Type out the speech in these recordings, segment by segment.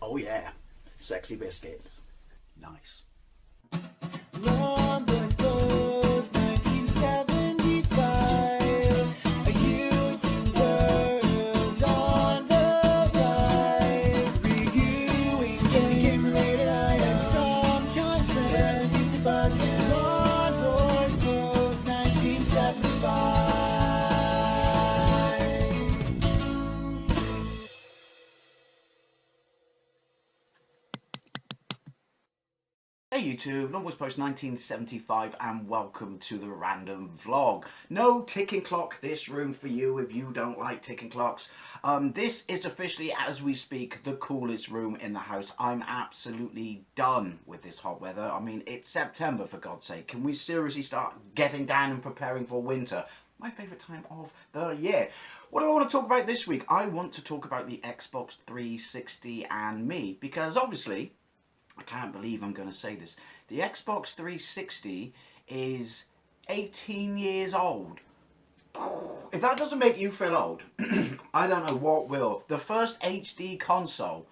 Oh yeah, sexy biscuits. Nice. Long was 1975. YouTubers on the rise, reviewing games late at night and sometimes friends. But Long was 1975. Hey YouTube, Longboys Post 1975 and welcome to the random vlog. No ticking clock this room for you if you don't like ticking clocks. This is officially, as we speak, the coolest room in the house. I'm absolutely done with this hot weather. I mean, it's September for God's sake. Can we seriously start getting down and preparing for winter? My favourite time of the year. What do I want to talk about this week? I want to talk about the Xbox 360 and me, because obviously, I can't believe I'm going to say this, the Xbox 360 is 18 years old. If that doesn't make you feel old, I don't know what will. The first HD console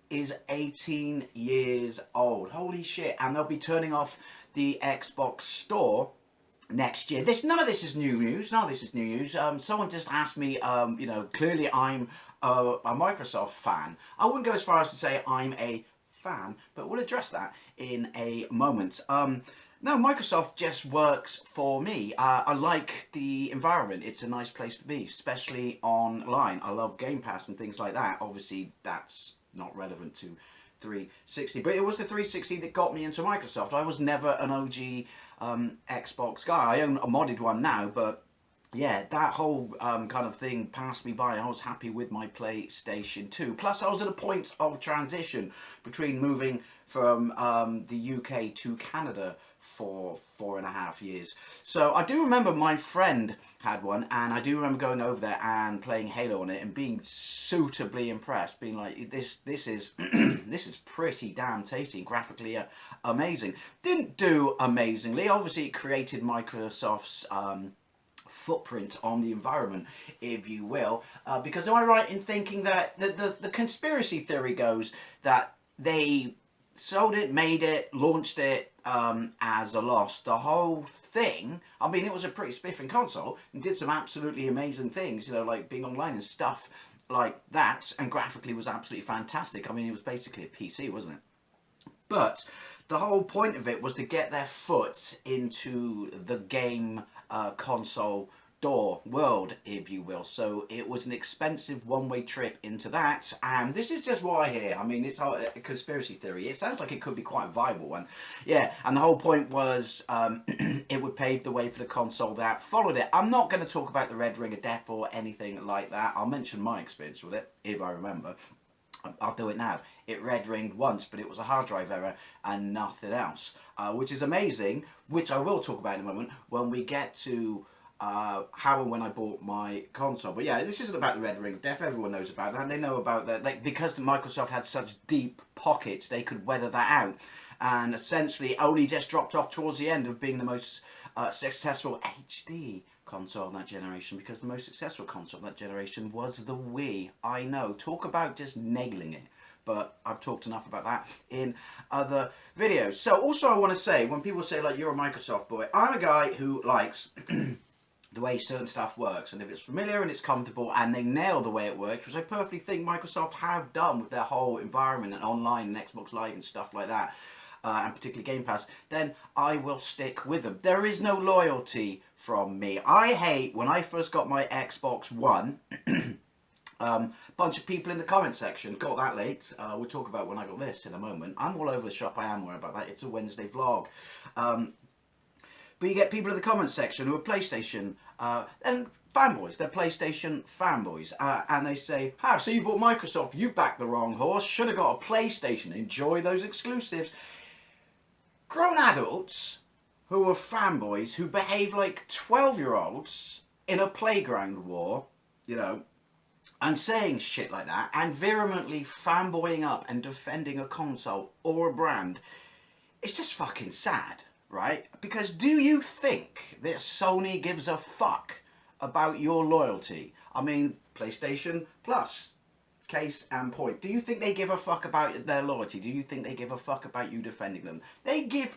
is 18 years old. Holy shit. And they'll be turning off the Xbox Store next year. None of this is new news. None of this is new news. Someone just asked me, clearly I'm a Microsoft fan. I wouldn't go as far as to say I'm a fan, but we'll address that in a moment. No, Microsoft just works for me. I like the environment. It's a nice place to be, especially online. I love Game Pass and things like that. Obviously, that's not relevant to 360, but it was the 360 that got me into Microsoft. I was never an OG Xbox guy. I own a modded one now, but yeah, that whole kind of thing passed me by. I was happy with my PlayStation 2. Plus, I was at a point of transition between moving from the UK to Canada for 4.5 years. So I do remember my friend had one, and I do remember going over there and playing Halo on it and being suitably impressed, being like, this is this is pretty damn tasty, graphically amazing. Didn't do amazingly. Obviously, it created Microsoft's footprint on the environment, if you will, because am I right in thinking that the conspiracy theory goes that they sold it, made it, launched it as a loss? The whole thing, I mean, it was a pretty spiffing console and did some absolutely amazing things, you know, like being online and stuff like that, and graphically was absolutely fantastic. I mean, it was basically a PC, wasn't it? But the whole point of it was to get their foot into the game console door world, if you will. So it was an expensive one-way trip into that, and this is just what I hear. I mean, it's a conspiracy theory. It sounds like it could be quite a viable one. Yeah, and the whole point was it would pave the way for the console that followed it. I'm not going to talk about the Red Ring of Death or anything like that. I'll mention my experience with it, if I remember. I'll do it now. It red ringed once, but it was a hard drive error and nothing else, which is amazing, which I will talk about in a moment when we get to how and when I bought my console. But yeah, this isn't about the Red Ring of Death. Everyone knows about that, and they know about that. Like, because Microsoft had such deep pockets, they could weather that out, and essentially only just dropped off towards the end of being the most successful HD console of that generation, because the most successful console of that generation was the Wii. I know, talk about just nailing it, but I've talked enough about that in other videos. So also I want to say, when people say like, you're a Microsoft boy, I'm a guy who likes the way certain stuff works, and if it's familiar and it's comfortable and they nail the way it works, which I perfectly think Microsoft have done with their whole environment and online and Xbox Live and stuff like that, and particularly Game Pass, then I will stick with them. There is no loyalty from me. I hate when I first got my Xbox One. Bunch of people in the comment section got that late. We'll talk about when I got this in a moment. I'm all over the shop. I am worried about that. It's a Wednesday vlog. But you get people in the comment section who are PlayStation and fanboys. They're PlayStation fanboys, and they say, "How? So you bought Microsoft? You backed the wrong horse. Should have got a PlayStation. Enjoy those exclusives." Grown adults who are fanboys who behave like 12-year-olds in a playground war, you know, and saying shit like that, and vehemently fanboying up and defending a console or a brand, it's just fucking sad, right? Because do you think that Sony gives a fuck about your loyalty? I mean, PlayStation Plus, Case and point. Do you think they give a fuck about their loyalty? Do you think they give a fuck about you defending them? They give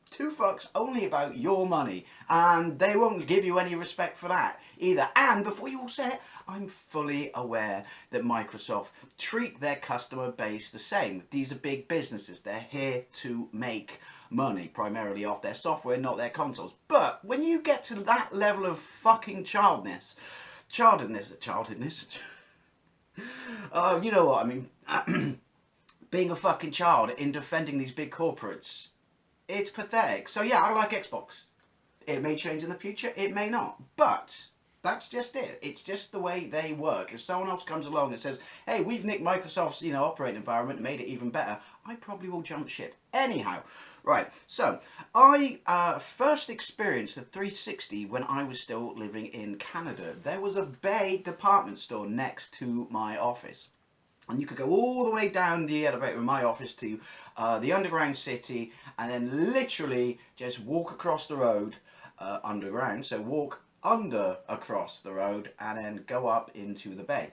two fucks only about your money, and they won't give you any respect for that either. And before you all say it, I'm fully aware that Microsoft treat their customer base the same. These are big businesses. They're here to make money primarily off their software, not their consoles. But when you get to that level of fucking childedness, you know what I mean. Being a fucking child in defending these big corporates, it's pathetic. So yeah, I like Xbox. It may change in the future, it may not. But that's just it. It's just the way they work. If someone else comes along and says, hey, we've nicked Microsoft's operating environment and made it even better, I probably will jump ship. Anyhow, right, so I first experienced the 360 when I was still living in Canada. There was a Bay department store next to my office. And you could go all the way down the elevator in my office to the underground city, and then literally just walk across the road underground. So walk under across the road and then go up into the Bay.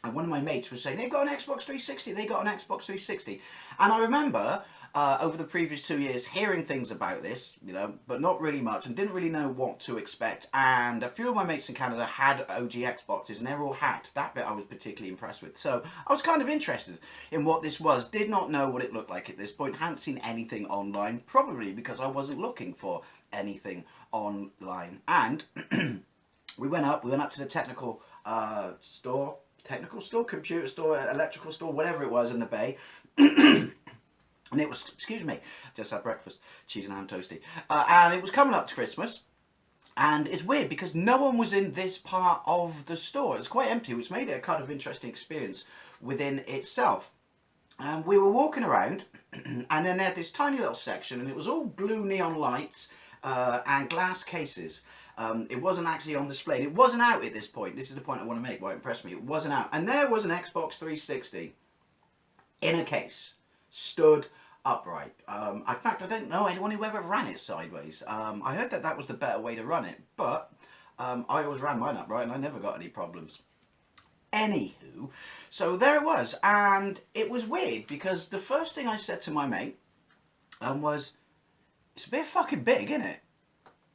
And one of my mates was saying, they've got an Xbox 360, they got an Xbox 360. And I remember over the previous 2 years hearing things about this, but not really much, and didn't really know what to expect. And a few of my mates in Canada had OG Xboxes, and they were all hacked. That bit I was particularly impressed with. So I was kind of interested in what this was. Did not know what it looked like at this point. Hadn't seen anything online, probably because I wasn't looking for anything online. And we went up to the technical store, computer store, electrical store, whatever it was in the Bay. And it was, excuse me, just had breakfast, cheese and ham toasty. And it was coming up to Christmas. And it's weird because no one was in this part of the store. It was quite empty, which made it a kind of interesting experience within itself. And we were walking around, and then they had this tiny little section, and it was all blue neon lights and glass cases. It wasn't actually on display. It wasn't out at this point. This is the point I want to make, why it impressed me. It wasn't out. And there was an Xbox 360 in a case, stood upright. In fact, I don't know anyone who ever ran it sideways. I heard that was the better way to run it, but I always ran mine upright and I never got any problems. Anywho, so there it was, and it was weird because the first thing I said to my mate was, it's a bit fucking big, isn't it?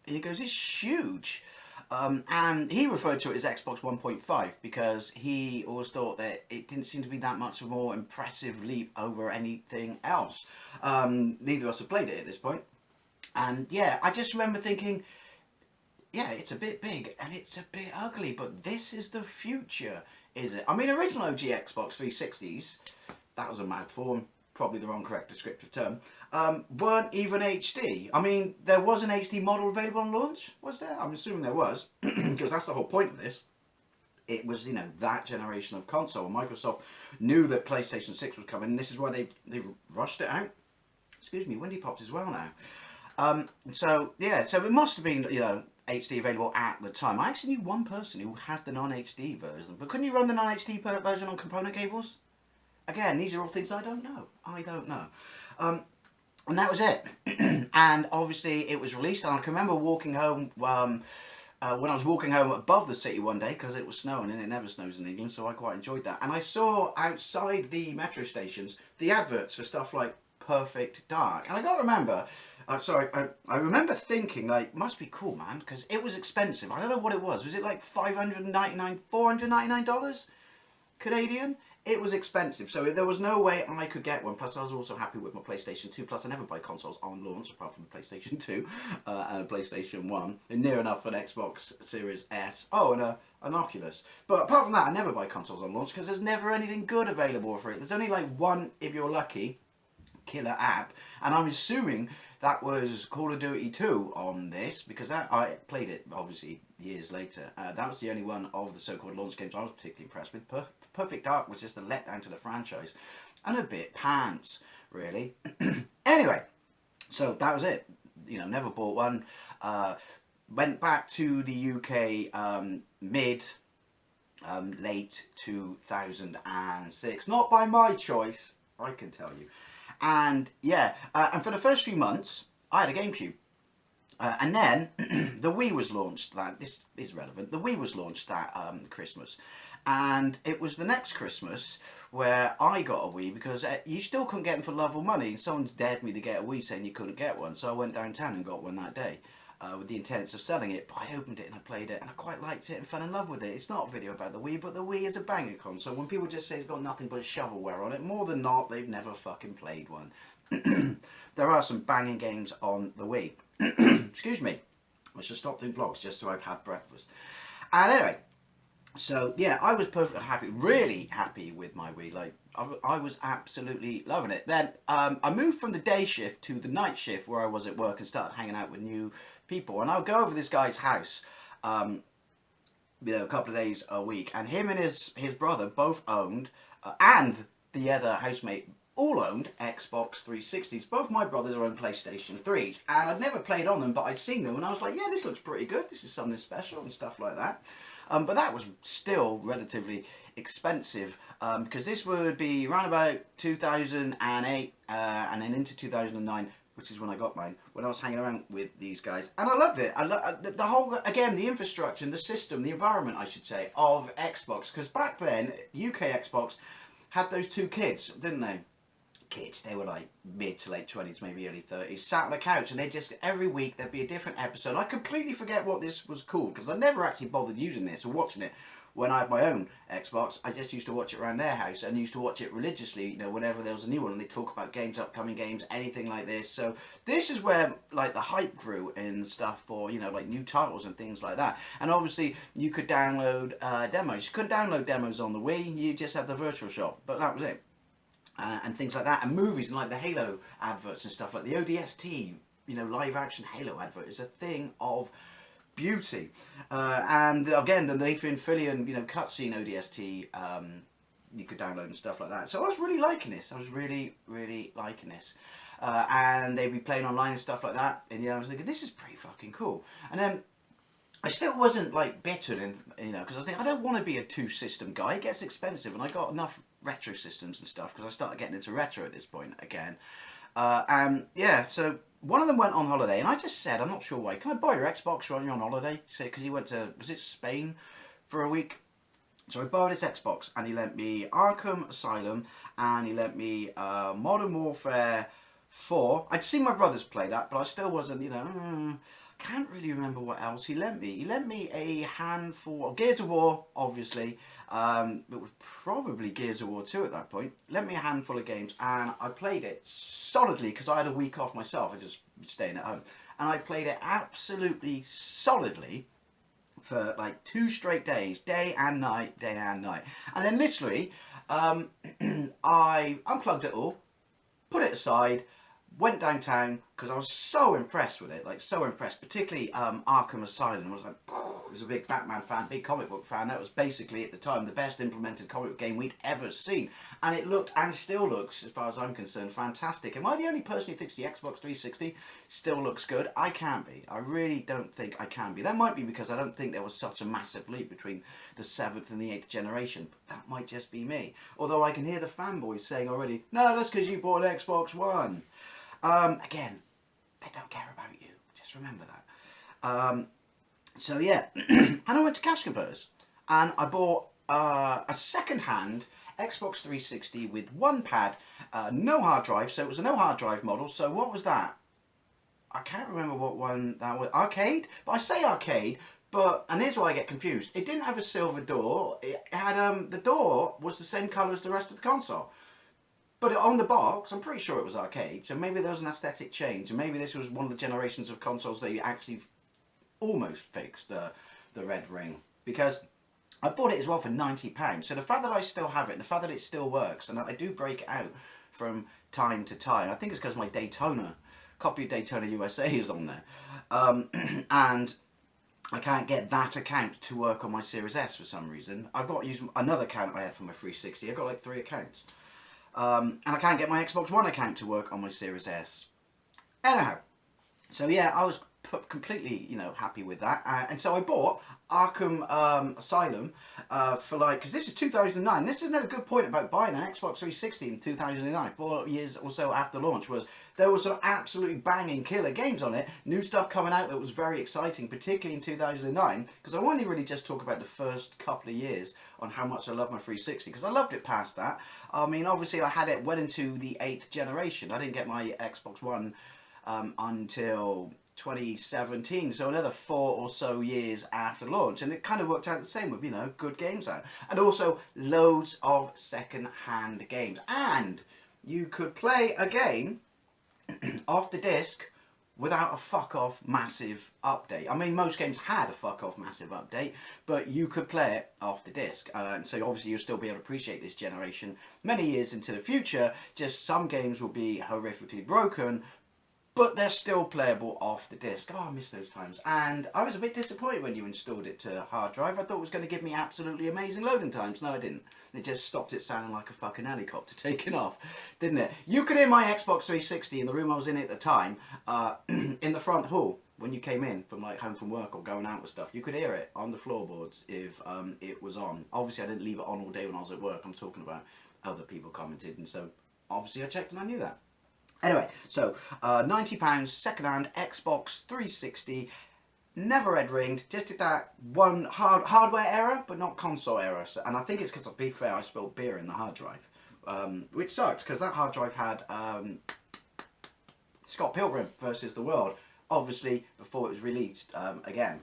And he goes, it's huge. And he referred to it as Xbox 1.5 because he always thought that it didn't seem to be that much of a more impressive leap over anything else. Neither of us have played it at this point. And yeah, I just remember thinking, yeah, it's a bit big and it's a bit ugly, but this is the future, is it? I mean, original OG Xbox 360s, that was a mouthful, probably the wrong correct descriptive term, weren't even HD. I mean, there was an HD model available on launch, was there? I'm assuming there was, because that's the whole point of this. It was, that generation of console. Microsoft knew that PlayStation 6 was coming, and this is why they rushed it out. Excuse me, Windy popped as well now. So, yeah, so it must have been, HD available at the time. I actually knew one person who had the non-HD version, but couldn't you run the non-HD version on component cables? Again, these are all things I don't know. And that was it. And obviously it was released, and I can remember walking home, when I was walking home above the city one day, because it was snowing, and it never snows in England, so I quite enjoyed that. And I saw outside the metro stations the adverts for stuff like Perfect Dark. And I gotta remember, I remember thinking, like, must be cool, man, because it was expensive. I don't know what it was. Was it like $499 Canadian? It was expensive, so there was no way I could get one. Plus, I was also happy with my PlayStation 2. Plus, I never buy consoles on launch, apart from the PlayStation 2 and a PlayStation 1. And near enough an Xbox Series S. Oh, and an Oculus. But apart from that, I never buy consoles on launch because there's never anything good available for it. There's only like one, if you're lucky, killer app. And I'm assuming that was Call of Duty 2 on this, because I played it, obviously, years later. That was the only one of the so-called launch games I was particularly impressed with. Perfect Dark was just a letdown to the franchise, and a bit pants, really. Anyway, so that was it. Never bought one. Went back to the UK late 2006. Not by my choice, I can tell you. And yeah, and for the first few months, I had a GameCube. And then the Wii was launched. This is relevant. The Wii was launched that Christmas, And it was the next Christmas where I got a Wii because you still couldn't get them for love or money. Someone's dared me to get a Wii saying you couldn't get one, so I went downtown and got one that day. With the intents of selling it, but I opened it and I played it and I quite liked it and fell in love with it. It's not a video about the Wii, but the Wii is a banger console. When people just say it's got nothing but shovelware on it, more than not, they've never fucking played one. There are some banging games on the Wii. Excuse me. I should stop doing vlogs just so I've had breakfast. And anyway, so yeah, I was perfectly happy, really happy with my Wii. Like I was absolutely loving it. Then I moved from the day shift to the night shift where I was at work and started hanging out with new people. And I'll go over this guy's house, you know, a couple of days a week. And him and his brother both owned, and the other housemate all owned Xbox 360s. Both my brothers owned PlayStation 3s, and I'd never played on them, but I'd seen them and I was like, yeah, this looks pretty good. This is something special and stuff like that. But that was still relatively expensive because this would be around about 2008 and then into 2009, which is when I got mine, when I was hanging around with these guys. And I loved it. I the whole, again, the infrastructure and the system, the environment, I should say, of Xbox. Because back then, UK Xbox had those two kids, didn't they? Kids, they were like mid to late 20s, maybe early 30s, sat on the couch, and they just, every week there'd be a different episode. I completely forget what this was called because I never actually bothered using this or watching it when I had my own Xbox. I just used to watch it around their house and used to watch it religiously, you know, whenever there was a new one and they talk about games, upcoming games, anything like this. So this is where like the hype grew and stuff for, you know, like new titles and things like that. And obviously you could download demos. You couldn't download demos on the Wii, you just had the virtual shop, but that was it. And things like that, and movies and like the Halo adverts and stuff, like the ODST, you know, live action Halo advert is a thing of beauty. And again, the Nathan Fillion, you know, cutscene ODST, you could download and stuff like that. So I was really liking this. I was really liking this. And they'd be playing online and stuff like that. And I was thinking, this is pretty fucking cool. And then I still wasn't like bitter, and you know, because I was thinking I don't want to be a two-system guy. It gets expensive, and I got enough retro systems and stuff because I started getting into retro at this point again. And yeah, so one of them went on holiday, and I just said, I'm not sure why, can I borrow your Xbox while you're on holiday? So because he went to, was it Spain for a week? So I borrowed his Xbox, and he lent me Arkham Asylum, and he lent me Modern Warfare 4. I'd seen my brothers play that, but I still wasn't, you know. Can't really remember what else he lent me. He lent me a handful of Gears of War, obviously. It was probably Gears of War 2 at that point. Lent me a handful of games, and I played it solidly because I had a week off myself. I just staying at home, and I played it absolutely solidly for like 2 straight days, day and night, and then literally I unplugged it all, put it aside, went downtown because I was so impressed with it, like so impressed, particularly Arkham Asylum. I was like, I was a big Batman fan, big comic book fan. That was basically at the time the best implemented comic book game we'd ever seen, and it looked and still looks, as far as I'm concerned, fantastic. Am I the only person who thinks the Xbox 360 still looks good? I can't be. I really don't think I can be. That might be because I don't think there was such a massive leap between the 7th and the 8th generation, but that might just be me. Although I can hear the fanboys saying already, no, that's because you bought an Xbox One. Again, they don't care about you. Just remember that. So yeah, and I went to Cash Converters, and I bought a second-hand Xbox 360 with one pad, no hard drive. So it was a no hard drive model. So what was that? I can't remember what one that was. Arcade? But I say arcade. But, and here's why I get confused. It didn't have a silver door. It had the door was the same colour as the rest of the console. But on the box, I'm pretty sure it was arcade, so maybe there was an aesthetic change, and maybe this was one of the generations of consoles that you actually almost fixed the red ring. Because I bought it as well for £90, so the fact that I still have it, and the fact that it still works, and that I do break it out from time to time, I think it's because my Daytona, copy of Daytona USA is on there, and I can't get that account to work on my Series S for some reason. I've got to use another account I had for my 360, I've got like 3 accounts. And I can't get my Xbox One account to work on my Series S. Anyhow, so yeah, I was completely, you know, happy with that. And so I bought Arkham Asylum for like, because this is 2009. This is another good point about buying an Xbox 360 in 2009, 4 years or so after launch, was there was some absolutely banging killer games on it. New stuff coming out that was very exciting, particularly in 2009, because I only really just talk about the first couple of years on how much I love my 360, because I loved it past that. I mean, obviously I had it well into the 8th generation. I didn't get my Xbox One until 2017, so another 4 or so years after launch, and it kind of worked out the same with, you know, good games out, and also loads of second-hand games, and you could play a game off the disc without a fuck off massive update. I mean, most games had a fuck off massive update, but you could play it off the disc, and so obviously you'll still be able to appreciate this generation many years into the future. Just some games will be horrifically broken, but they're still playable off the disc. Oh, I miss those times. And I was a bit disappointed when you installed it to hard drive. I thought it was going to give me absolutely amazing loading times. No, it didn't. It just stopped it sounding like a fucking helicopter taking off, didn't it? You could hear my Xbox 360 in the room I was in at the time, in the front hall, when you came in from like home from work or going out with stuff. You could hear it on the floorboards if it was on. Obviously, I didn't leave it on all day when I was at work. I'm talking about other people commented, and so obviously I checked and I knew that. Anyway, so £90 second-hand Xbox 360, never red ringed, just did that one hardware error, but not console error. So, and I think it's because, to be fair, I spilled beer in the hard drive, which sucked because that hard drive had Scott Pilgrim versus the World, obviously before it was released again.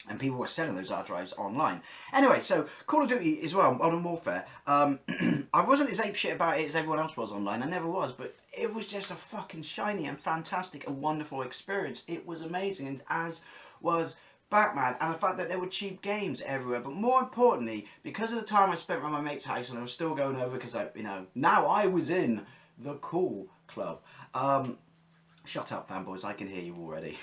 And people were selling those hard drives online. Anyway, so Call of Duty as well, Modern Warfare. I wasn't as apeshit about it as everyone else was online. I never was, but it was just a fucking shiny and fantastic and wonderful experience. It was amazing, and as was Batman, and the fact that there were cheap games everywhere. But more importantly, because of the time I spent around my mate's house, and I was still going over because now I was in the cool club. Shut up, fanboys, I can hear you already.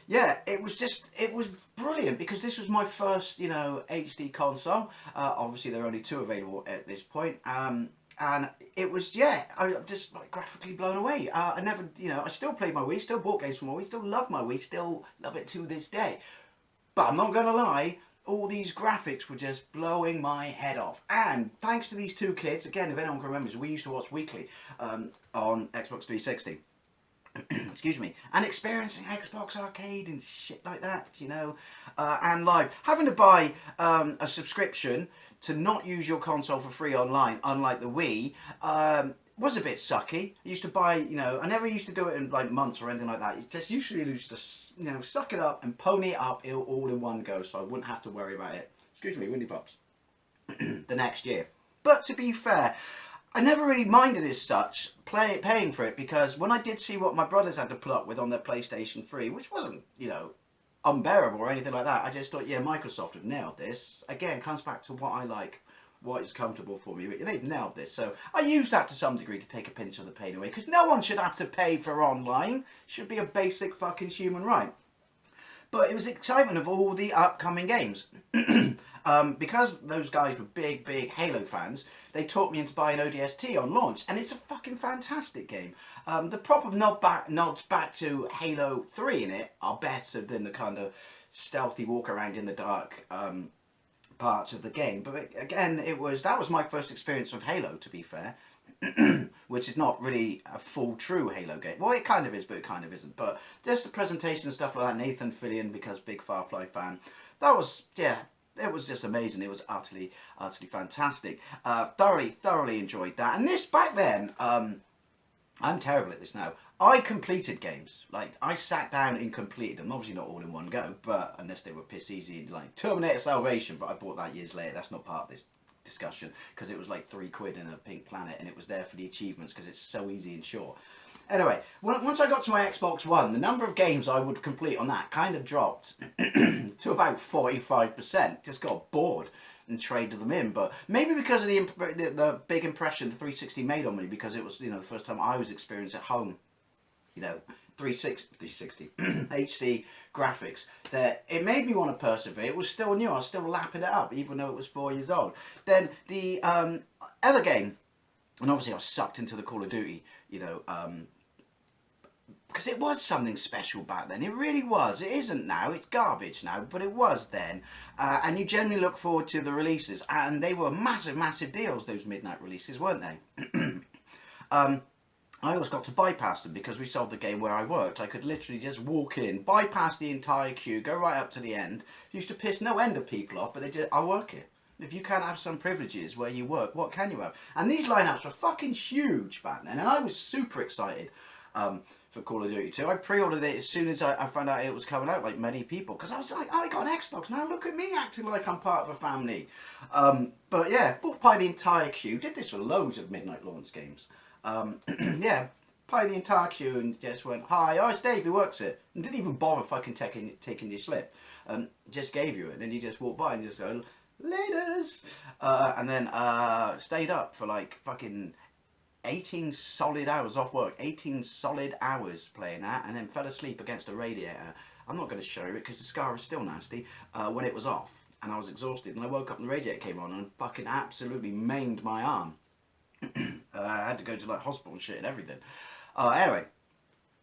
Yeah, it was brilliant because this was my first, HD console. Obviously, there are only 2 available at this point. And it was, I'm just like graphically blown away. I never, I still played my Wii, still bought games from my Wii, still love my Wii, still love it to this day. But I'm not going to lie, all these graphics were just blowing my head off. And thanks to these 2 kids, again, if anyone can remember, we used to watch weekly on Xbox 360. Excuse me, and experiencing Xbox Arcade and shit like that, and live. Having to buy a subscription to not use your console for free online, unlike the Wii, was a bit sucky. I used to buy, I never used to do it in like months or anything like that. It just usually used to, suck it up and pony it up all in one go, so I wouldn't have to worry about it. Excuse me, Windy Pops. The next year. But to be fair, I never really minded as such paying for it, because when I did see what my brothers had to put up with on their PlayStation 3, which wasn't, unbearable or anything like that, I just thought, yeah, Microsoft have nailed this. Again, comes back to what I like, what is comfortable for me. They've nailed this. So I use that to some degree to take a pinch of the pain away, because no one should have to pay for online. It should be a basic fucking human right. But it was the excitement of all the upcoming games. Because those guys were big Halo fans, they taught me into buying ODST on launch, and it's a fucking fantastic game. The proper nods back to Halo 3 in it are better than the kind of stealthy walk around in the dark parts of the game. But again, that was my first experience of Halo, to be fair. Which is not really a full true Halo game. Well, it kind of is, but it kind of isn't. But just the presentation and stuff like that, Nathan Fillion, because big Firefly fan, that was, it was just amazing. It was utterly fantastic. Thoroughly enjoyed that. And this, back then, I'm terrible at this now. I completed games. Like, I sat down and completed them. Obviously not all in one go, but unless they were piss easy, like Terminator Salvation, but I bought that years later. That's not part of this discussion, because it was like £3 in a pink planet, and it was there for the achievements because it's so easy and short. Anyway, once I got to my Xbox One, the number of games I would complete on that kind of dropped to about 45%. Just got bored and traded them in. But maybe because of the big impression the 360 made on me, because it was the first time I was experiencing at home, 360 HD graphics, that it made me want to persevere. It was still new. I was still lapping it up, even though it was 4 years old. Then the other game, and obviously I was sucked into the Call of Duty, because it was something special back then. It really was. It isn't now. It's garbage now, but it was then. And you generally look forward to the releases, and they were massive, massive deals. Those midnight releases, weren't they? I always got to bypass them because we sold the game where I worked. I could literally just walk in, bypass the entire queue, go right up to the end. Used to piss no end of people off, but they did. I work it. If you can't have some privileges where you work, what can you have? And these lineups were fucking huge back then, and I was super excited for Call of Duty 2. I pre-ordered it as soon as I found out it was coming out, like many people, because I was like, oh, I got an Xbox now. Look at me acting like I'm part of a family. But yeah, booked by the entire queue. Did this for loads of midnight launch games. Yeah, played the entire queue and just went, hi, oh, it's Dave who works it. And didn't even bother fucking taking your slip. Just gave you it. And then you just walk by and just go, laters. And then stayed up for like fucking 18 solid hours off work. 18 solid hours playing that. And then fell asleep against a radiator. I'm not going to show it because the scar is still nasty. When it was off. And I was exhausted. And I woke up and the radiator came on and fucking absolutely maimed my arm. I had to go to like hospital and shit and everything. Anyway,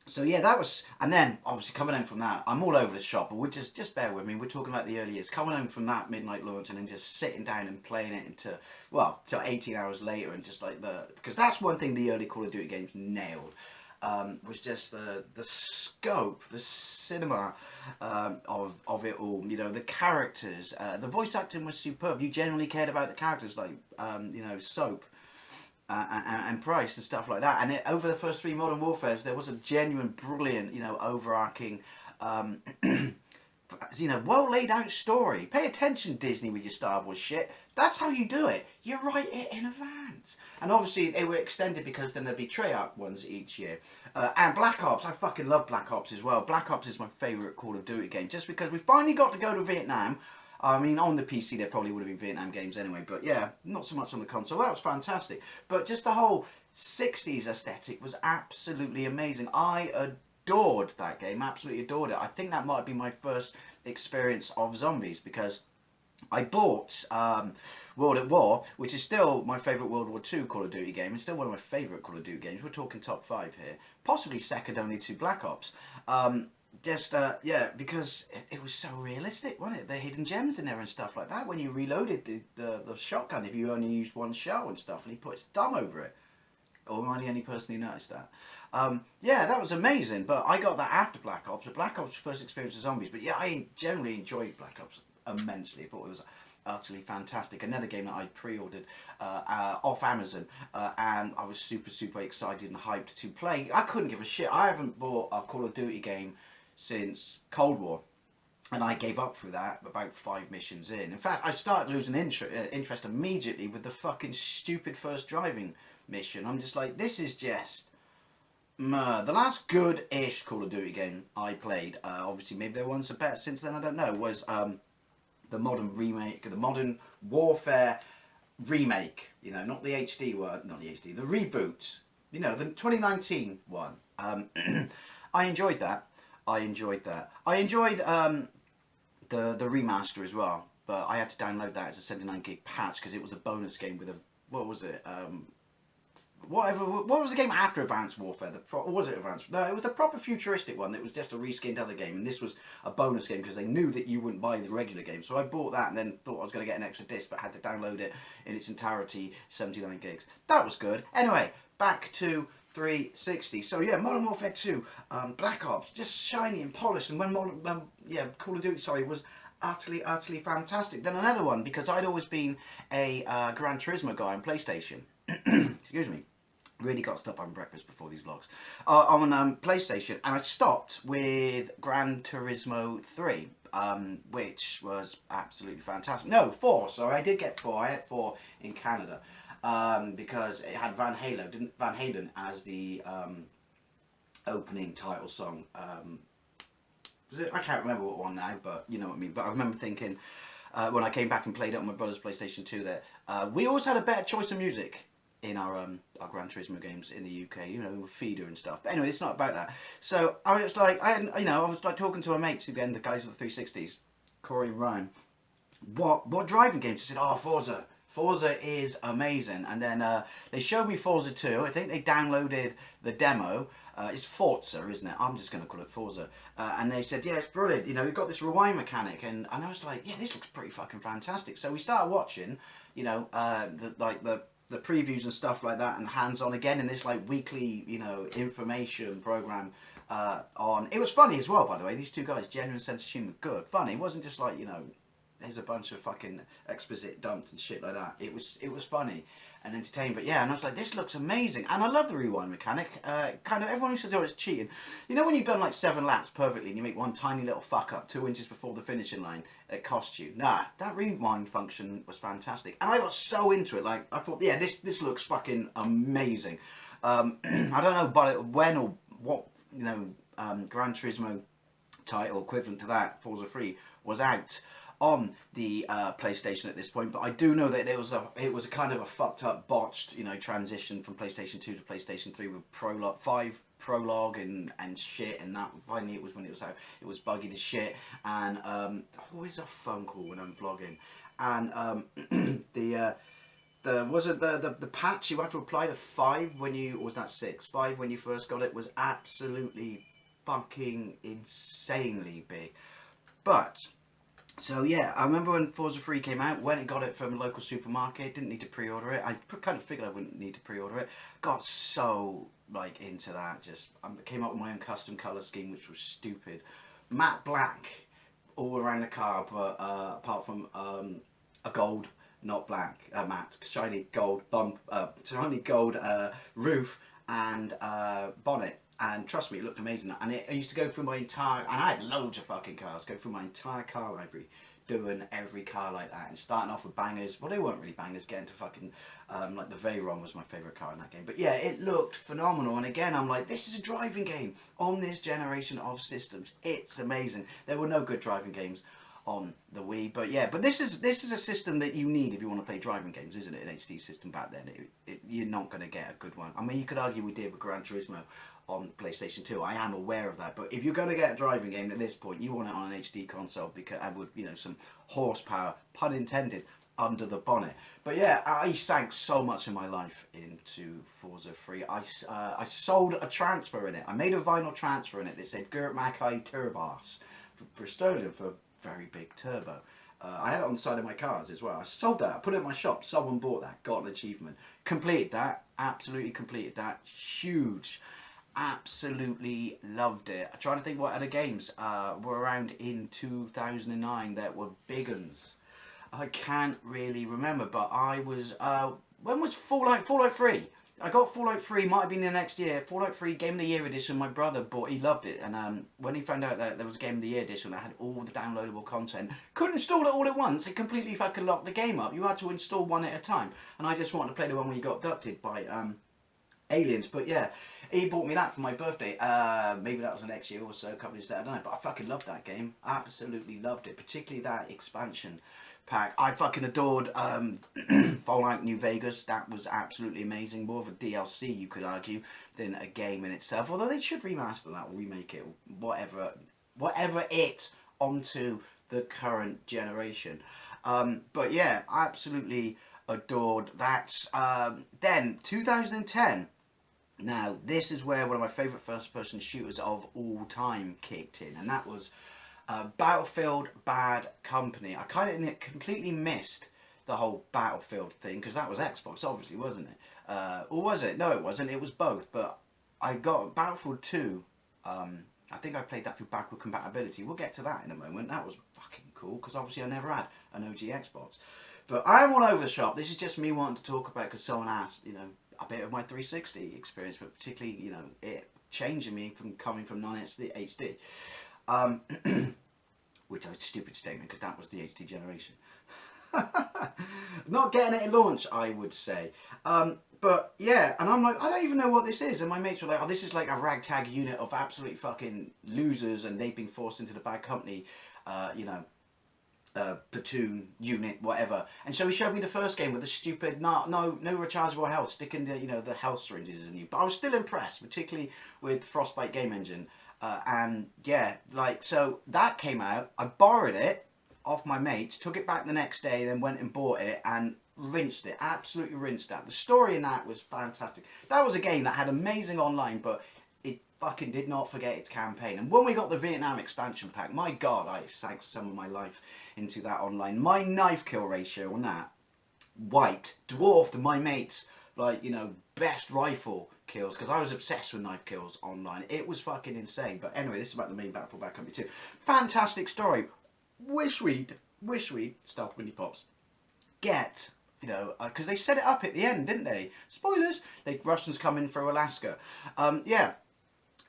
so yeah, that was, and then obviously coming home from that, I'm all over the shop, but we're just bear with me. We're talking about the early years. Coming home from that midnight launch and then just sitting down and playing it till 18 hours later, and just like because that's one thing the early Call of Duty games nailed. Was just the scope, the cinema of it all. You know, the characters, the voice acting was superb. You genuinely cared about the characters, like you know, Soap. And Price and stuff like that, and over the first 3 Modern Warfares, there was a genuine, brilliant, you know, overarching, you know, well laid out story. Pay attention, Disney, with your Star Wars shit. That's how you do it. You write it in advance. And obviously, they were extended because then there'd be Treyarch ones each year. And Black Ops, I fucking love Black Ops as well. Black Ops is my favourite Call of Duty game, just because we finally got to go to Vietnam. I mean, on the PC there probably would have been Vietnam games anyway, but yeah, not so much on the console. That was fantastic. But just the whole 60s aesthetic was absolutely amazing. I adored that game, absolutely adored it. I think that might be my first experience of zombies, because I bought World at War, which is still my favourite World War II Call of Duty game. It's still one of my favourite Call of Duty games. We're talking top 5 here. Possibly second only to Black Ops. Yeah, because it was so realistic, wasn't it? The hidden gems in there and stuff like that. When you reloaded the shotgun, if you only used one shell and stuff, and he put his thumb over it. Or am I the only person who noticed that? Yeah, that was amazing. But I got that after Black Ops. But Black Ops' first experience of zombies. But yeah, I generally enjoyed Black Ops immensely. I thought it was utterly fantastic. Another game that I pre-ordered off Amazon, and I was super, super excited and hyped to play. I couldn't give a shit. I haven't bought a Call of Duty game since Cold War, and I gave up through that about 5 missions in. In fact, I started losing interest immediately with the fucking stupid first driving mission. I'm just like, this is just the last good-ish Call of Duty game I played, obviously maybe there ones are better since then, I don't know, was the modern remake, the Modern Warfare remake, you know, not the HD one, not the HD, the reboot, you know, the 2019 one. I enjoyed that. I enjoyed the remaster as well, but I had to download that as a 79 gig patch because it was a bonus game with a, what was it, what was the game after Advanced Warfare? Was it Advanced? No, it was the proper futuristic one that was just a reskinned other game, and this was a bonus game because they knew that you wouldn't buy the regular game. So I bought that and then thought I was going to get an extra disc, but had to download it in its entirety, 79 gigs. That was good. Anyway, back to 360. So yeah, Modern Warfare 2, Black Ops, just shiny and polished, and when Call of Duty, sorry, was utterly fantastic. Then another one, because I'd always been a Gran Turismo guy on PlayStation. Excuse me. Really got to stop having breakfast before these vlogs. On PlayStation, and I stopped with Gran Turismo 3, which was absolutely fantastic. No, 4. Sorry, I did get 4. I had 4 in Canada. Because it had Van Halen as the opening title song. Was it? I can't remember what one now, but you know what I mean. But I remember thinking when I came back and played it on my brother's PlayStation 2 there, we always had a better choice of music in our Gran Turismo games in the UK, you know, feeder and stuff. But anyway, it's not about that. So I was like, I was like talking to my mates again, the guys with the 360s, Corey and Ryan. What driving games? I said, oh, Forza. Forza is amazing. And then they showed me Forza 2. I think they downloaded the demo. It's Forza, isn't it? I'm just going to call it Forza. And they said, yeah, it's brilliant. You know, we've got this rewind mechanic. And I was like, yeah, this looks pretty fucking fantastic. So we started watching, you know, the previews and stuff like that, and hands-on again in this like weekly, you know, information program on. It was funny as well, by the way. These two guys, genuine sense of humour, good, funny. It wasn't just like, you know, there's a bunch of fucking exposition dumped and shit like that. It was funny and entertaining. But yeah, and I was like, this looks amazing, and I love the rewind mechanic. Kind of everyone who says, oh, it's cheating. You know when you've done like 7 laps perfectly and you make one tiny little fuck up 2 inches before the finishing line, it costs you. Nah, that rewind function was fantastic, and I got so into it. Like I thought, yeah, this looks fucking amazing. I don't know, but when or what, you know, Gran Turismo title equivalent to that, Forza 3, was out on the PlayStation at this point, but I do know that it was a kind of a fucked up, botched, you know, transition from PlayStation 2 to PlayStation 3 with Prologue 5 Prologue and shit, and that finally it was when it was out. It was buggy as shit, and always a phone call when I'm vlogging, and the patch you had to apply to 5 when you, or was that 6? 5 when you first got it was absolutely fucking insanely big, but. So yeah, I remember when Forza 3 came out, went and got it from a local supermarket, didn't need to pre-order it. I kind of figured I wouldn't need to pre-order it. Got so like into that, just I came up with my own custom colour scheme, which was stupid. Matte black all around the car, but apart from a gold, not black, matte, shiny gold bump, shiny gold roof and bonnet. And trust me, it looked amazing. And I used to go through my entire, and I had loads of fucking cars, go through my entire car library, doing every car like that, and starting off with bangers. Well, they weren't really bangers, getting to fucking, like the Veyron was my favourite car in that game. But yeah, it looked phenomenal. And again, I'm like, this is a driving game on this generation of systems. It's amazing. There were no good driving games on the Wii, but yeah, but this is a system that you need if you want to play driving games, isn't it? An HD system back then, you're not going to get a good one. I mean, you could argue we did with Gran Turismo on PlayStation 2. I am aware of that, but if you're going to get a driving game at this point, you want it on an HD console because and with, you know, some horsepower, pun intended, under the bonnet. But yeah, I sank so much of my life into Forza 3. I sold a transfer in it. I made a vinyl transfer in it that said Gert Mackay Turbos for sterling for a very big turbo. I had it on the side of my cars as well. I sold that. I put it in my shop. Someone bought that. Got an achievement. Completed that. Absolutely completed that. Huge. Absolutely loved it. I'm trying to think what other games were around in 2009 that were big uns. I can't really remember, but I was when was Fallout 3? I got Fallout 3, might have been the next year. Fallout 3 Game of the Year edition. My brother bought. He loved it, and when he found out that there was a Game of the Year edition that had all the downloadable content, couldn't install it all at once. It completely fucking locked the game up. You had to install one at a time, and I just wanted to play the one where you got abducted by aliens. But yeah, he bought me that for my birthday. Maybe that was the next year or so, a couple of years later, I don't know. But I fucking loved that game. Absolutely loved it, particularly that expansion pack. I fucking adored Fallout New Vegas. That was absolutely amazing. More of a DLC, you could argue, than a game in itself. Although they should remaster that or remake it, whatever it onto the current generation. But yeah, I absolutely adored that. Then 2010. Now, this is where one of my favourite first-person shooters of all time kicked in, and that was Battlefield Bad Company. I kind of completely missed the whole Battlefield thing, because that was Xbox, obviously, wasn't it? Or was it? No, it wasn't. It was both, but I got Battlefield 2. I think I played that through backward compatibility. We'll get to that in a moment. That was fucking cool, because obviously I never had an OG Xbox. But I'm all over the shop. This is just me wanting to talk about, because someone asked, you know, a bit of my 360 experience, but particularly, you know, it changing me from coming from non-HD HD. Which is a stupid statement, because that was the HD generation. Not getting it at launch, I would say. But yeah, and I'm like, I don't even know what this is. And my mates were like, oh, this is like a ragtag unit of absolute fucking losers, and they've been forced into the bad company, you know, platoon unit, whatever. And so he showed me the first game with the stupid no rechargeable health, sticking the, you know, the health syringes in you. But I was still impressed, particularly with Frostbite game engine. And yeah, like, so that came out. I borrowed it off my mates, took it back the next day, then went and bought it and rinsed it. Absolutely rinsed that. The story in that was fantastic. That was a game that had amazing online, but it fucking did not forget its campaign. And when we got the Vietnam expansion pack, my God, I sank some of my life into that online. My knife kill ratio on that dwarfed my mates, like, you know, best rifle kills, because I was obsessed with knife kills online. It was fucking insane. But anyway, this is about the main Battlefield Bad Company 2. Fantastic story. Wish we'd, Stealth Winnie Pops, get, you know, because they set it up at the end, didn't they? Spoilers, the Russians come in through Alaska. Yeah,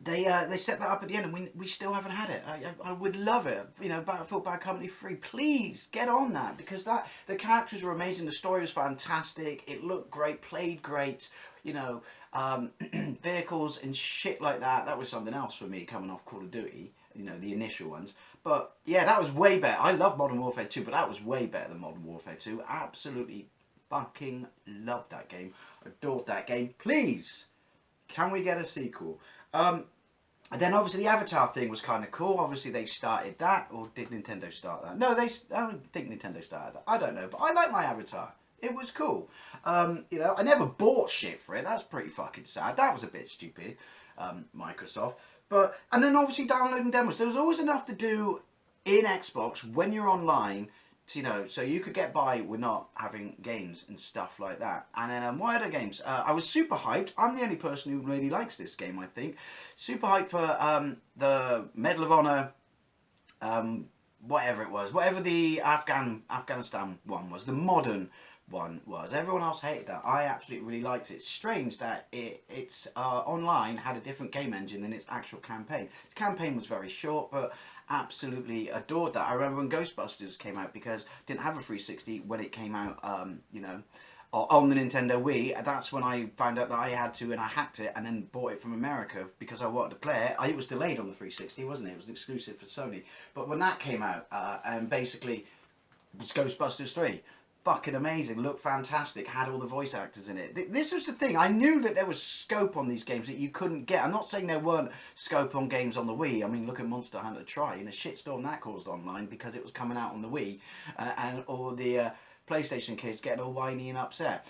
they set that up at the end, and we still haven't had it. I would love it. You know, Battlefield Bad Company 3, please get on that, because the characters were amazing, the story was fantastic, it looked great, played great. You know, vehicles and shit like that. That was something else for me coming off Call of Duty. You know, the initial ones. But yeah, that was way better. I love Modern Warfare 2, but that was way better than Modern Warfare 2. Absolutely fucking loved that game. Adored that game. Please, can we get a sequel? And then obviously the Avatar thing was kind of cool. Obviously they started that, or did Nintendo start that? No, I don't think Nintendo started that. I don't know, but I like my Avatar. It was cool. You know, I never bought shit for it. That's pretty fucking sad. That was a bit stupid, Microsoft. But, and then obviously downloading demos. There was always enough to do in Xbox when you're online, to, you know, so you could get by with not having games and stuff like that. And then what other games? I was super hyped. I'm the only person who really likes this game, I think. Super hyped for the Medal of Honor, whatever it was, whatever the Afghanistan one was, the modern one was. Everyone else hated that. I absolutely really liked it. It's strange that it's online had a different game engine than its actual campaign. Its campaign was very short, but absolutely adored that. I remember when Ghostbusters came out, because I didn't have a 360 when it came out, you know, on the Nintendo Wii. That's when I found out that I had to, and I hacked it and then bought it from America because I wanted to play it. It was delayed on the 360, wasn't it? It was an exclusive for Sony. But when that came out, and basically it was Ghostbusters 3. Fucking amazing, looked fantastic, had all the voice actors in it. This was the thing, I knew that there was scope on these games that you couldn't get. I'm not saying there weren't scope on games on the Wii. I mean, look at Monster Hunter Tri, and a shitstorm that caused online because it was coming out on the Wii, and all the PlayStation kids getting all whiny and upset.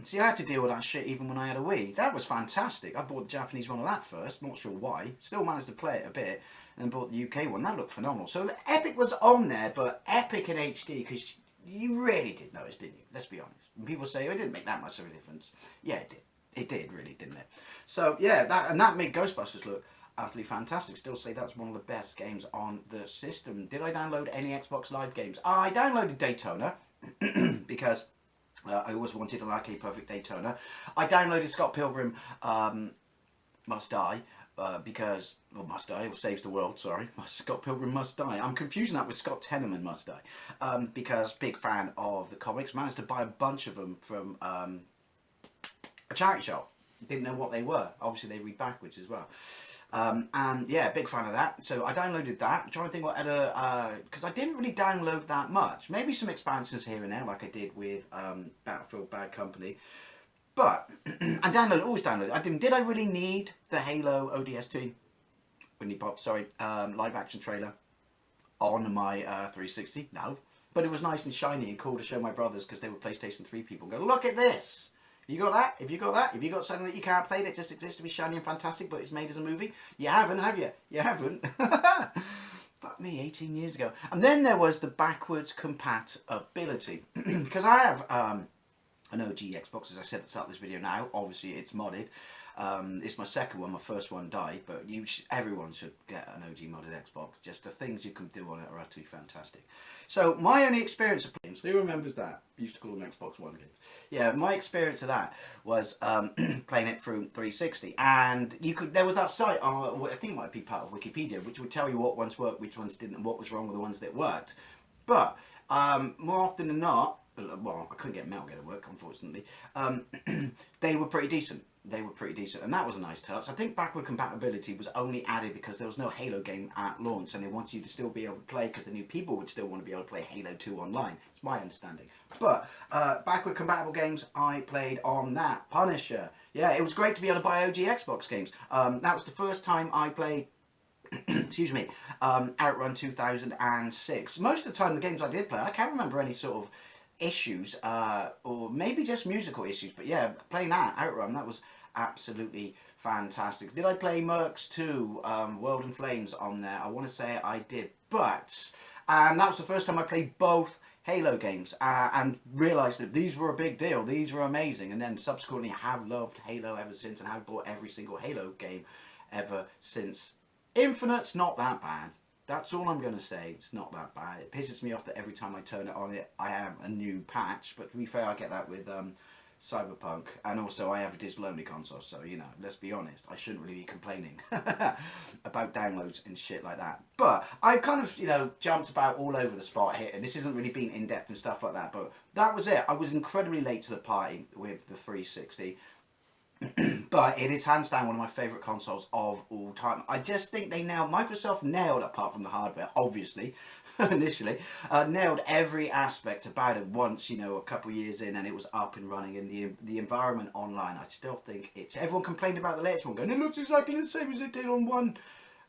See, I had to deal with that shit even when I had a Wii. That was fantastic. I bought the Japanese one of that first, not sure why. Still managed to play it a bit, and then bought the UK one. That looked phenomenal. So Epic was on there, but Epic in HD, because you really did notice, didn't you? Let's be honest. When people say, oh, it didn't make that much of a difference. Yeah, it did. It did, really, didn't it? So, yeah, that made Ghostbusters look absolutely fantastic. Still say that's one of the best games on the system. Did I download any Xbox Live games? I downloaded Daytona, because I always wanted an arcade perfect Daytona. I downloaded Scott Pilgrim Must Die, because, well, Must Die, or Saves the World, sorry. Scott Pilgrim Must Die. I'm confusing that with Scott Tenorman Must Die, because big fan of the comics. Managed to buy a bunch of them from a charity shop. Didn't know what they were. Obviously, they read backwards as well. And yeah, big fan of that. So I downloaded that. I'm trying to think what other, because I didn't really download that much. Maybe some expansions here and there, like I did with Battlefield Bad Company. But I always download. Did I really need the Halo ODST? Winnie Pop, sorry, live action trailer on my 360? No. But it was nice and shiny and cool to show my brothers, because they were PlayStation 3 people. Go, look at this. You got that? If you got that? If you got something that you can't play that just exists to be shiny and fantastic, but it's made as a movie? You haven't, have you? You haven't. Fuck me, 18 years ago. And then there was the backwards compatibility. Because I have an OG Xbox, as I said at the start of this video now. Obviously, it's modded. It's my second one. My first one died, but everyone should get an OG modded Xbox. Just the things you can do on it are utterly fantastic. So my only experience of games, who remembers that? We used to call them Xbox One games. Yeah, my experience of that was playing it through 360, and there was that site, I think it might be part of Wikipedia, which would tell you what ones worked, which ones didn't, and what was wrong with the ones that worked. But more often than not, well, I couldn't get Metal Gear to work, unfortunately. They were pretty decent. And that was a nice touch. I think backward compatibility was only added because there was no Halo game at launch, and they wanted you to still be able to play, because they knew people would still want to be able to play Halo 2 online. It's my understanding. But backward compatible games, I played on that. Punisher. Yeah, it was great to be able to buy OG Xbox games. That was the first time I played excuse me, Outrun 2006. Most of the time the games I did play, I can't remember any sort of issues, or maybe just musical issues. But yeah, playing that Outrun, that was absolutely fantastic. Did I play Mercs 2, World in Flames on there? I want to say I did, but that was the first time I played both Halo games, and realised that these were a big deal. These were amazing, and then subsequently have loved Halo ever since, and have bought every single Halo game ever since. Infinite's not that bad. That's all I'm going to say. It's not that bad. It pisses me off that every time I turn it on, I have a new patch. But to be fair, I get that with Cyberpunk. And also, I have a digital-only console. So, you know, let's be honest. I shouldn't really be complaining about downloads and shit like that. But I kind of, you know, jumped about all over the spot here. And this isn't really being in-depth and stuff like that. But that was it. I was incredibly late to the party with the 360. But it is hands down one of my favourite consoles of all time. I just think Microsoft nailed, apart from the hardware, obviously, initially, nailed every aspect about it once, you know, a couple of years in, and it was up and running. And the environment online, I still think everyone complained about the latest one, going, it looks exactly the same as it did on 1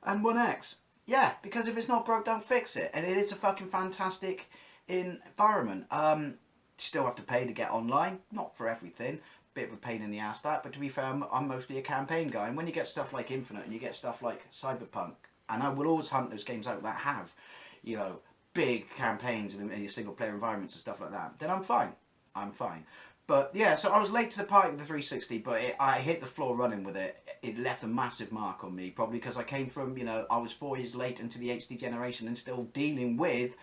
and 1X. Yeah, because if it's not broke, don't fix it. And it is a fucking fantastic environment. Still have to pay to get online, not for everything. Bit of a pain in the ass that, but to be fair, I'm mostly a campaign guy, and when you get stuff like Infinite and you get stuff like Cyberpunk, and I will always hunt those games out that have, you know, big campaigns in single player environments and stuff like that, then I'm fine. But yeah, so I was late to the party with the 360, but I hit the floor running with it. It left a massive mark on me, probably because I came from, you know, I was 4 years late into the HD generation and still dealing with,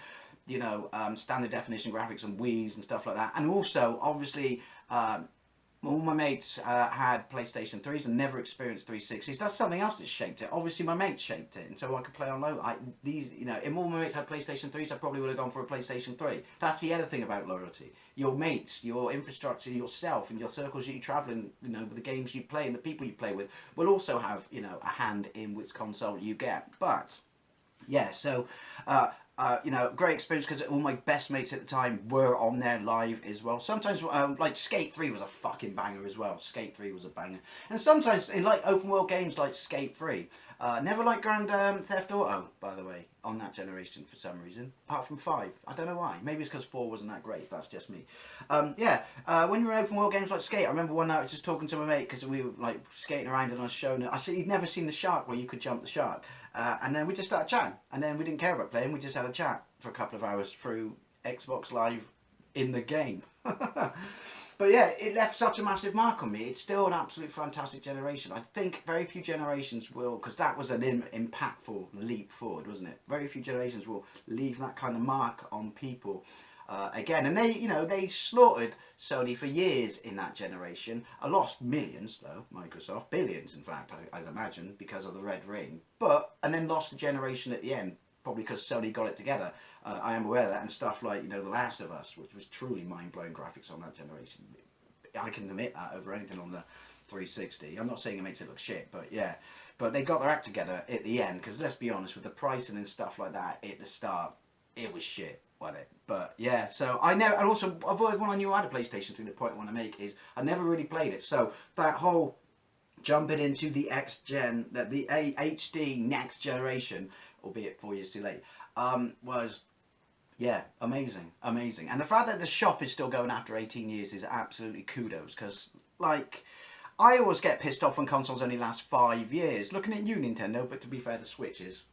you know, standard definition graphics and Wii's and stuff like that, and also obviously all my mates had PlayStation 3s and never experienced 360s. That's something else that shaped it. Obviously, my mates shaped it, and so I could play on low. You know, if all my mates had PlayStation 3s, I probably would have gone for a PlayStation 3. That's the other thing about loyalty. Your mates, your infrastructure, yourself, and your circles that you travel in, you know, with the games you play and the people you play with, will also have, you know, a hand in which console you get. But yeah, so you know, great experience because all my best mates at the time were on there live as well. Sometimes, like Skate 3 was a fucking banger as well. Skate 3 was a banger. And sometimes in like open world games like Skate 3, never liked Grand Theft Auto, by the way, on that generation for some reason. Apart from 5, I don't know why. Maybe it's because 4 wasn't that great. That's just me. Yeah, when you're in open world games like Skate, I remember one night I was just talking to my mate because we were like skating around and I was showing it. I said he'd never seen the shark where you could jump the shark. And then we just started chatting, and then we didn't care about playing, we just had a chat for a couple of hours through Xbox Live in the game. But yeah, it left such a massive mark on me. It's still an absolute fantastic generation. I think very few generations will, because that was an impactful leap forward, wasn't it? Very few generations will leave that kind of mark on people again. And they, you know, they slaughtered Sony for years in that generation. I lost millions though, Microsoft, billions in fact, I'd imagine, because of the Red Ring. And then lost the generation at the end, probably because Sony got it together. I am aware of that, and stuff like, you know, The Last of Us, which was truly mind-blowing graphics on that generation. I can admit that over anything on the 360. I'm not saying it makes it look shit, but yeah. But they got their act together at the end, because let's be honest, with the pricing and stuff like that at the start, it was shit, wasn't it? But yeah, so I never, and also, when I knew I had a PlayStation 3, the point I want to make is, I never really played it, so that whole jumping into the X-Gen, the HD next generation, albeit 4 years too late, was, yeah, amazing. And the fact that the shop is still going after 18 years is absolutely kudos, because, like, I always get pissed off when consoles only last 5 years. Looking at you, Nintendo, but to be fair, the Switch is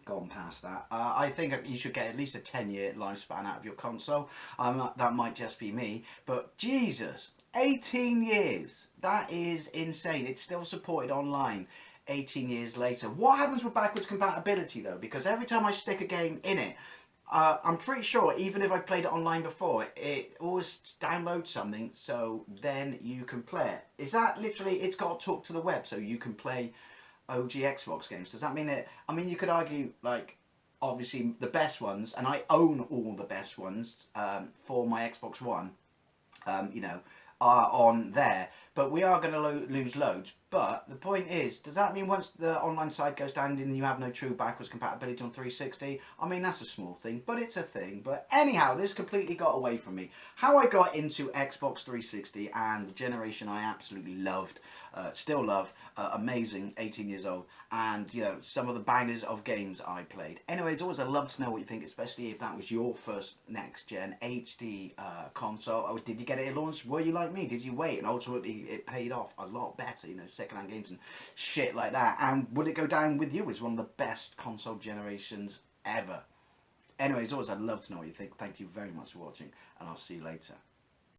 gone past that. I think you should get at least a 10-year lifespan out of your console. That might just be me, but Jesus, 18 years. That is insane. It's still supported online 18 years later. What happens with backwards compatibility though? Because every time I stick a game in it, I'm pretty sure even if I played it online before, it always downloads something, so then you can play it. Is that literally, it's got to talk to the web so you can play OG Xbox games? Does that mean that, I mean, you could argue, like, obviously the best ones, and I own all the best ones for my Xbox One, you know, are on there. But we are going to lose loads. But the point is, does that mean once the online side goes down and you have no true backwards compatibility on 360? I mean, that's a small thing, but it's a thing. But anyhow, this completely got away from me. How I got into Xbox 360 and the generation I absolutely loved, still love, amazing, 18 years old, and you know, some of the bangers of games I played. Anyways, always I'd love to know what you think, especially if that was your first next gen HD console. Or did you get it at launch? Were you like me? Did you wait? And ultimately it paid off a lot better, you know, second-hand games and shit like that. And would it go down with you as one of the best console generations ever? Anyways, always I'd love to know what you think. Thank you very much for watching, and I'll see you later.